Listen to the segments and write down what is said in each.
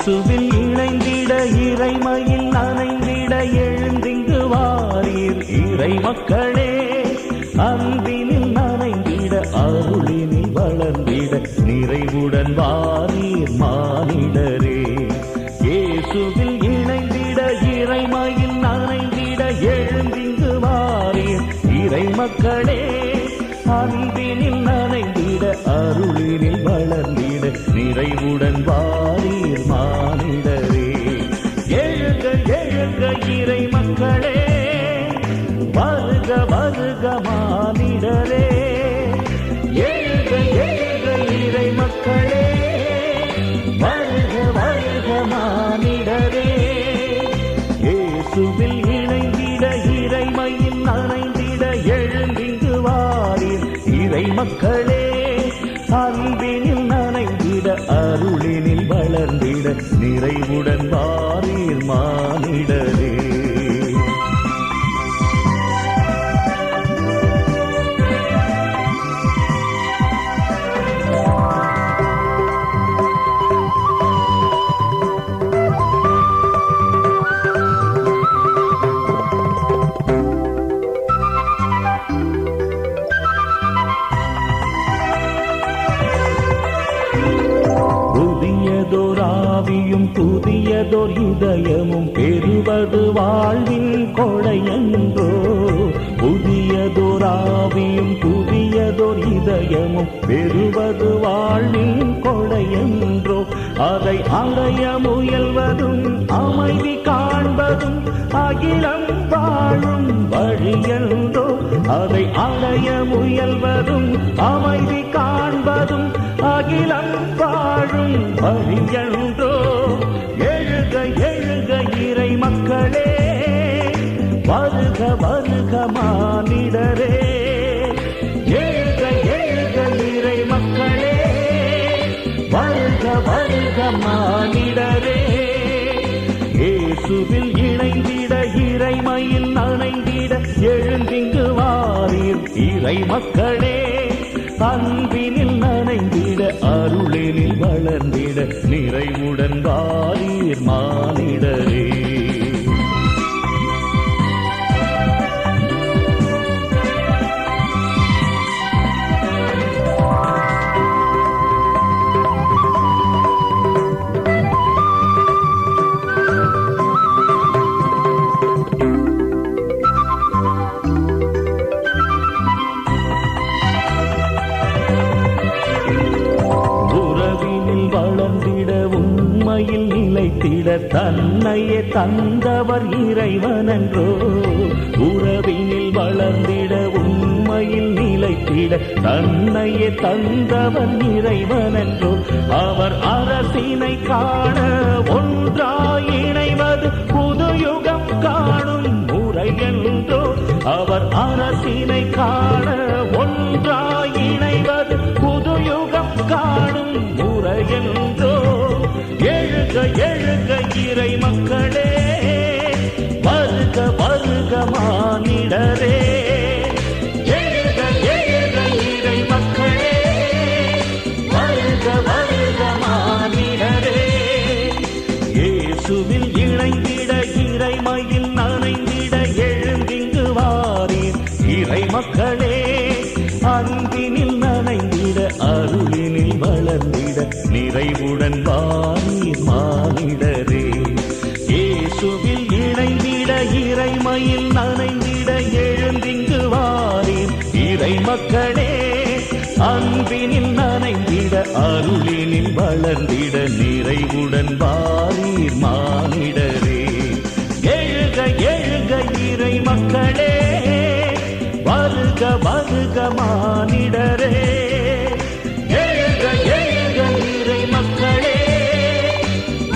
இயேசுவில் இணைந்திட இறைமையில் நனைந்திட எழுந்திங்கு வாரீர் இறை மக்களே. அன்பினில் நனைந்திட அருளினில் வளர்ந்திட நிறைவுடன் வாரீர் மானிடரே. இயேசுவில் இணைந்திட இறைமையில் நனைந்திட எழுந்திங்கு வாரீர் இறை மக்களே. அன்பினில் நனைந்திட அருளினில் வளர்ந்திட நிறைவுடன் வாரீர் மானிடரே. எழுக எழுக இறை மக்களே, வருக வருக மானிடரே. எழுக எழுக இறை மக்களே, வருக வருக மானிடரே. இயேசுவில் இணைந்திட இறைமையில் நனைந்திட எழுந்திங்கு வாரீர் இறை மக்களே. அன்பினில் நனைந்திட அருளினில் வளர்ந்திட நிறைவுடன் வாரீர் மானிடரே. புதியதோராவியும் புதியதோர் இதயமும் பெறுவது வாழ்வின் கொடையென்றோ. புதியதோராவியும் புதியதோர் இதயமும் பெறுவது வாழ்வின் கொடையென்றோ. அதை அடைய முயல்வதும் அமைதி காண்பதும் அகிலம் வாழும் வழியென்றோ. அதை அடைய முயல்வதும் அமைதி காண்பதும் அகிலம் வாழும் வழியென்றோ. எழுக எழுக இறை மக்களே, வருக வருக மானிடரே. எழுக எழுக இறை மக்களே, வருக வருக மானிடரே. இயேசுவில் இணைந்திட இறைமையில் நனைந்திட எழுந்திங்கு வாரீர் இறை மக்களே. அன்பினில் நனைந்திட அருளினில் வளர்ந்திட நிறைவுடன் வாரீர் மானிடரே. வளர்ந்திட உண்மையில் நிலைத்திட தன்னையே தந்தவர் இறைவனன்றோ. உறவினில் வளர்ந்திட உண்மையில் நிலைத்திட தன்னையே தந்தவர் இறைவனன்றோ. அவர் அரசினை காண ஒன்றாய் இணைவது புதுயுகம் காணும் முறையென்றோ. அவர் அரசினை காண ஒன்றாய் இணைவது புதுயுகம் காணும் முறையென்றோ. எழுக எழுக இறை மக்களே, வருக வருக மானிடரே. எழுக எழுக இறை மக்களே, வருக வருக மானிடரே. இயேசுவில் இணைந்திட இறைமையில் நனைந்திட எழுந்திங்கு வாரீர் இறை மக்களே. அன்பினில் நனைந்திட அருளினில் வளர்ந்திட நிறைவுடன் வாரீர் மானிடரே. இயேசுவில் இணைந்திட இறைமையில் நனைந்திட எழுந்திங்கு வாரீர் இறை மக்களே. அன்பினில் நனைந்திட அருளினில் வளர்ந்திட நிறைவுடன் வாரீர் மானிடரே. எழுக எழுக இறை மக்களே, வருக வருக மானிடரே. எழுக எழுக இறை மக்களே,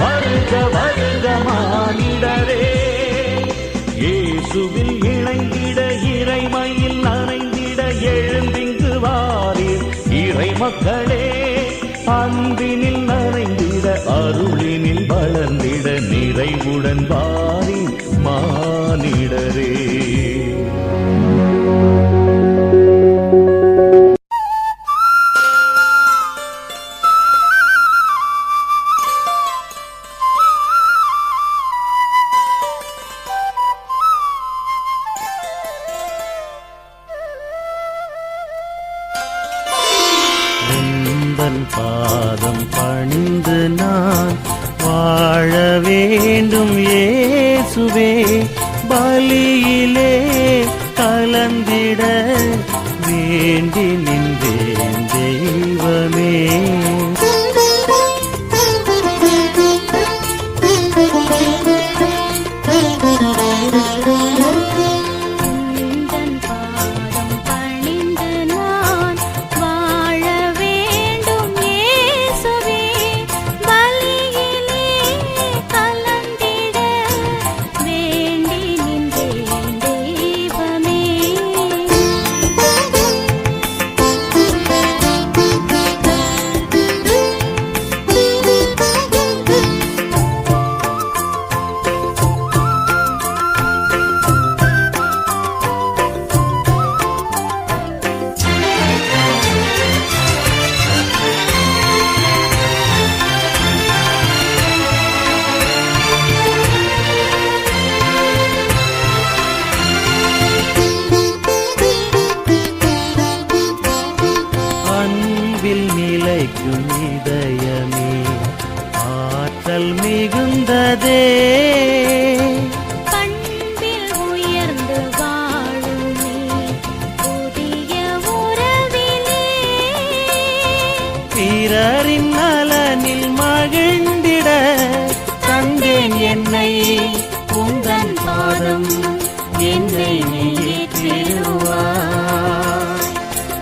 வருக வருக மானிடரே. இயேசுவில் இணைந்திட இறைமையில் நனைந்திட எழுந்திங்கு வாரீர் இறை மக்களே. அன்பினில் நனைந்திட அருளினில் வளர்ந்திட நிறைவுடன் வாரீர் மானிடரே. பாதம் பணிந்து நான் வாழ வேண்டும் இயேசுவே. பலியிலே கலந்திட வேண்டி நின்றேன் தெய்வமே. நிலைக்கும் இதயமே ஆற்றல் மிகுந்ததே. பண்பில் உயர்ந்து வாழுமே புதிய உறவிலே. பிறரின் நலனில் மகிழ்ந்திட தந்தேன் என்னை உந்தன் பாதம் என்னை ஏற்றிடுவாய்.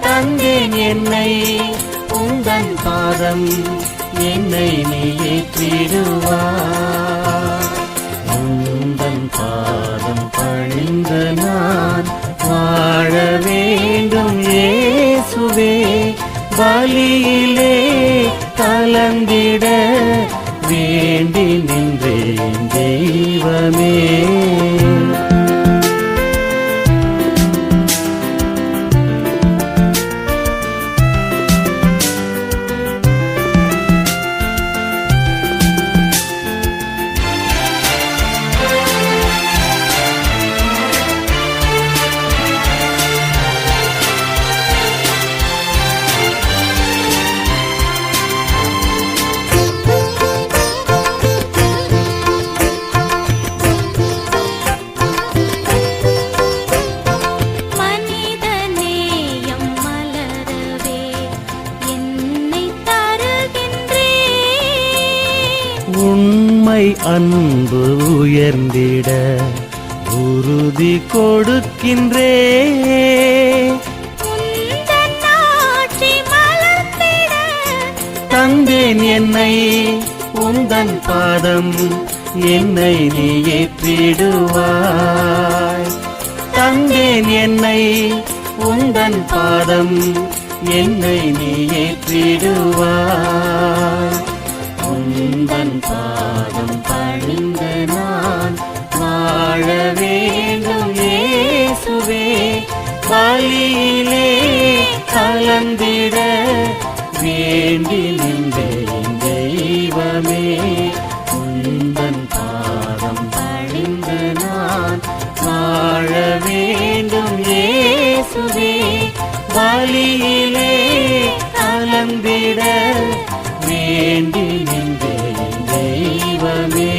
தந்தேன் என்னை உந்தன் பாதம் என்னை நீ ஏற்றிடுவாய். உந்தன் பாதம் பணிந்து நான் வாழ வேண்டும் இயேசுவே. பலியிலே கலந்திட வேண்டி நின்றேன் தெய்வமே. உண்மை அன்பு உயர்ந்திட உறுதி கொடுக்கின்றே. தந்தேன் என்னை உந்தன் பாதம் என்னை நீ ஏற்றிடுவாய். தந்தேன் என்னை உந்தன் பாதம் என்னை நீ ஏற்றிடுவாய். உந்தன் பாதம் பணிந்து நான் வாழ வேண்டும் இயேசுவே. பலியிலே கலந்திட வேண்டி நின்றேன் தெய்வமே. உந்தன் பாதம் பணிந்து நான் வாழ வேண்டும் இயேசுவே. பலியிலே கலந்திட வேண்டி நின்றேன் தெய்வமே.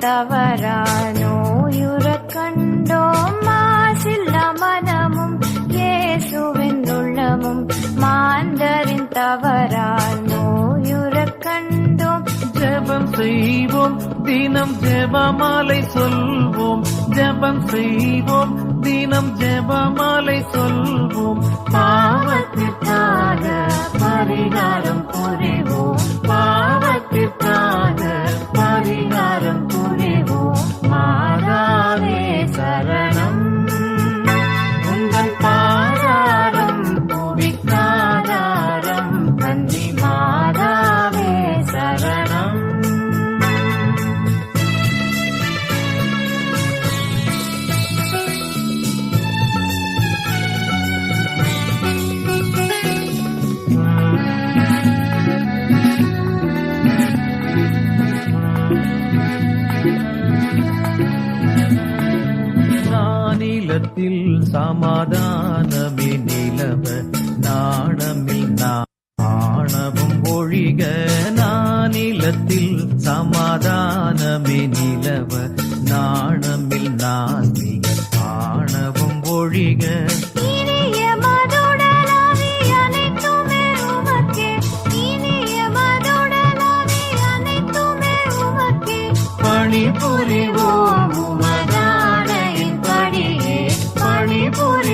தவறால் நோயுறக் கண்டோம். மாசில்ல மனமும் இயேசுவின் உள்ளமும் மாந்தரின் தவறால் நோயுறக் கண்டோம். ஜெபம் செய்வோம் தினம் ஜெபமாலை சொல்வோம். ஜெபம் செய்வோம் தினம் ஜெபமாலை சொல்வோம். பாவத்திற்காக பரிகாரம் புரிவோம். பாவத்திற்காக பரிகாரம் புரிவோம். மாதாவே சரணம், உங்கள் பாதாரம் புவிக்காதாரம். கன்னி மாதாவே சரணம். நானிலத்தில் சமாதானமே நிலவ நாணமில் ஆணவம் ஒழிக. நானிலத்தில் சமாதானமே நிலவ நாணமில் நாஸ்திக ஆணவம் ஒழிக. இனிய மதுடலாவி அனைத்துமே உமக்கே. இனிய மதுடலாவி அனைத்துமே உமக்கே. பணிபுரிவோம் உமதானையின் படியே பணிபுரி